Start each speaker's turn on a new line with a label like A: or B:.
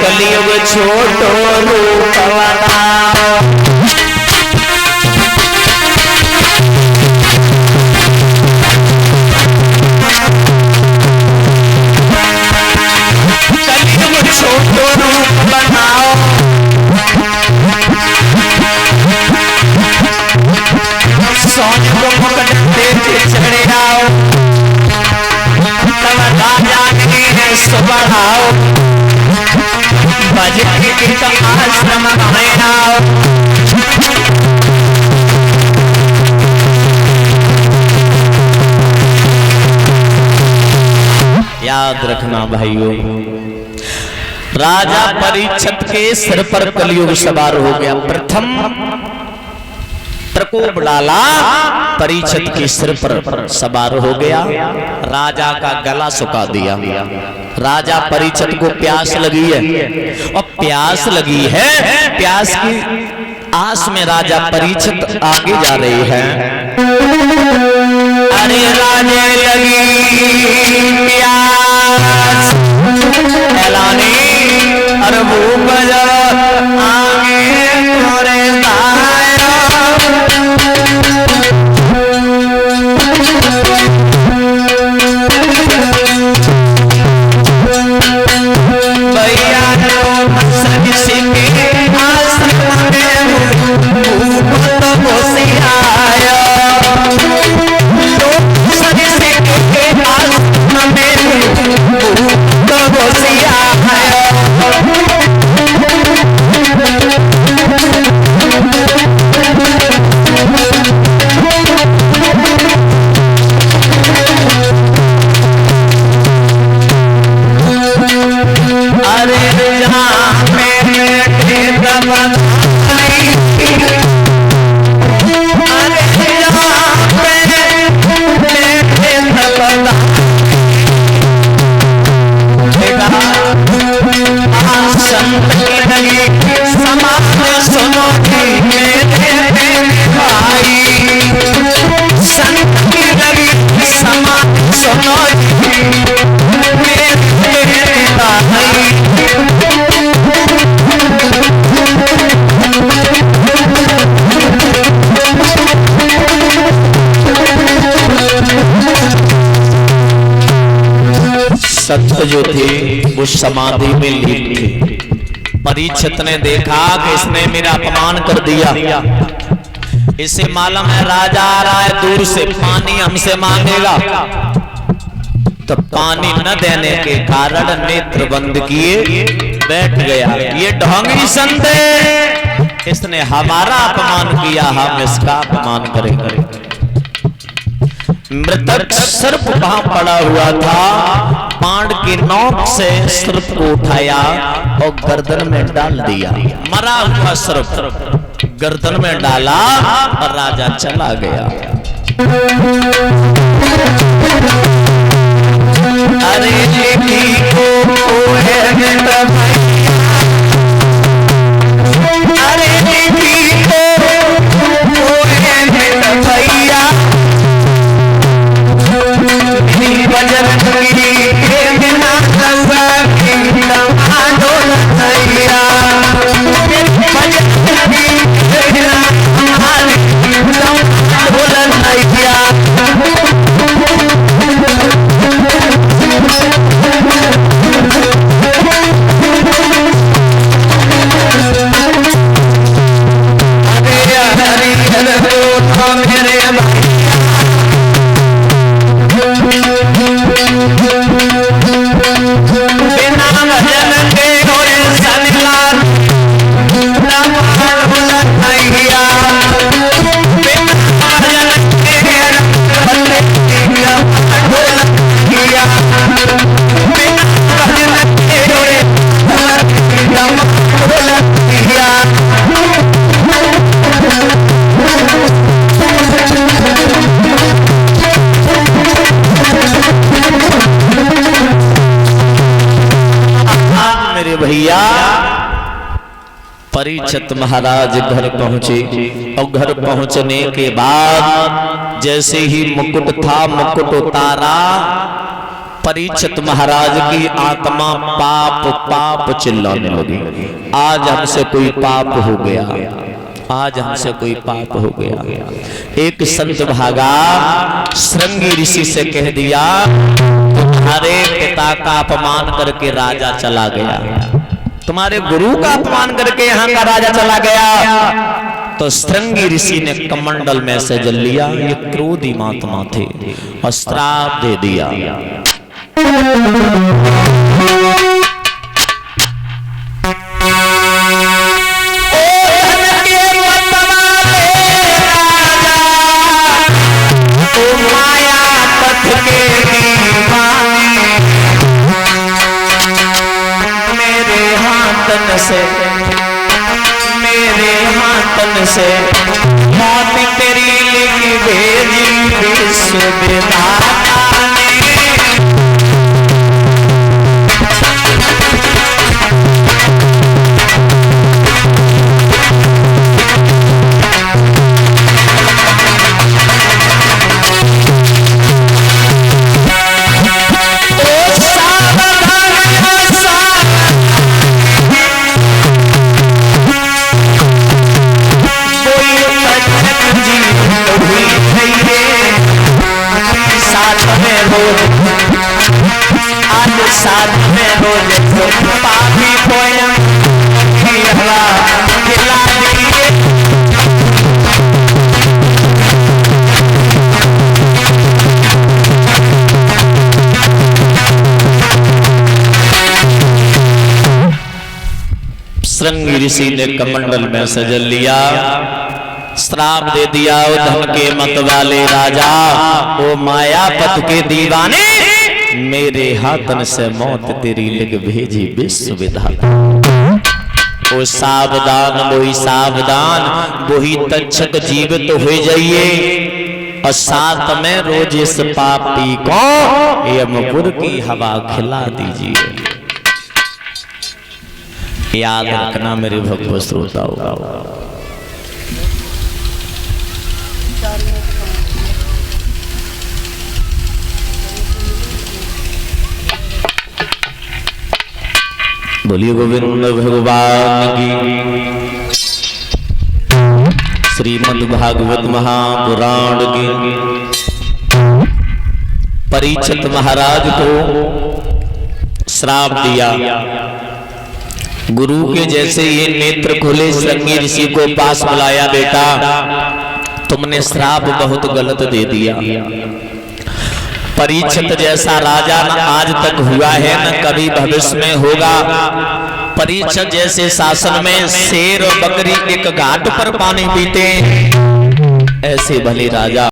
A: कलियुग छोटो रूपवना छोटो रूप बनाओ सोच को मुकुट देते चढ़े आओ तब राजा की सुबढ़ाओ बजट की तो आश्रम में आओ याद रखना भाइयों, राजा परीक्षित के सिर पर कलियुग सवार हो गया। प्रथम प्रकोप डाला, परीक्षित के सिर पर सवार हो गया, राजा का गला सुखा दिया। राजा परीक्षित को प्यास लगी है और प्यास लगी है, प्यास की आस में राजा परीक्षित आगे जा रहे हैं। अरे राजे लगी प्यास एलानी अरे वो बजा आगे थोड़े दाया भैया सभी से आश्रम में भूपत बसी आया सभी से आश्रम में भूपत बसी आया सत्य जो थे वो समाधि में लीन थे। परीक्षित ने देखा कि इसने मेरा अपमान कर दिया, इसे मालूम है राजा आ रहा है दूर से, पानी हमसे मांगेगा, तो पानी न देने के कारण नेत्र बंद किए बैठ गया। ये ढोंगी संत है, इसने हमारा अपमान किया, हम इसका अपमान करेंगे। मृतक सर्प वहां पड़ा हुआ था, पांड की नोक से सर्प को उठाया और गर्दन में डाल दिया। मरा हुआ सर्प गर्दन में डाला और राजा चला गया। अरे भैया भैया परीक्षित महाराज घर पहुंचे और घर पहुंचने के बाद जैसे ही मुकुट था, मुकुट उतारा, परीक्षित महाराज की आत्मा पाप पाप चिल्लाने लगी। आज हमसे कोई पाप हो गया, आज हमसे कोई पाप हो गया। एक संत भागा श्रृंगी ऋषि से कह दिया, तुम्हारे पिता का अपमान करके राजा चला गया, तुम्हारे गुरु का अपमान करके यहाँ का राजा चला गया। तो श्रृंगी ऋषि ने कमंडल में से जल लिया, ये क्रोधी महात्मा थे, और श्राप दे दिया। मेरे हाथन से मौत तेरी लिख भेजी विश्वविधाता ने। साथ में रोज पापी पोयम खिला दिए। श्रृंगी ऋषि ने कमंडल में सजल लिया, श्राप दे दिया, ओ धन के मत वाले राजा, ओ मायापत के दीवाने, मेरे हाथन से मौत तेरी लिख भेजी विश्वविधाता। ओ सावधान वही सावधान, वही तक्षक जीवित हो जाइए, और साथ में रोज इस पापी को यमपुर की हवा खिला दीजिए। याद रखना मेरे भक्त श्रोताओं, बोलिए गोविंद भगवान की। श्रीमद् भागवत महापुराण की। परीक्षित महाराज को श्राप दिया, गुरु के जैसे ये नेत्र खोले, श्रृंगी ऋषि को पास बुलाया, बेटा तुमने श्राप बहुत गलत दे दिया। परीक्षित जैसा राजा न आज तक हुआ है न कभी भविष्य में होगा। परीक्षित जैसे शासन में शेर और बकरी एक घाट पर पानी पीते, ऐसे भले राजा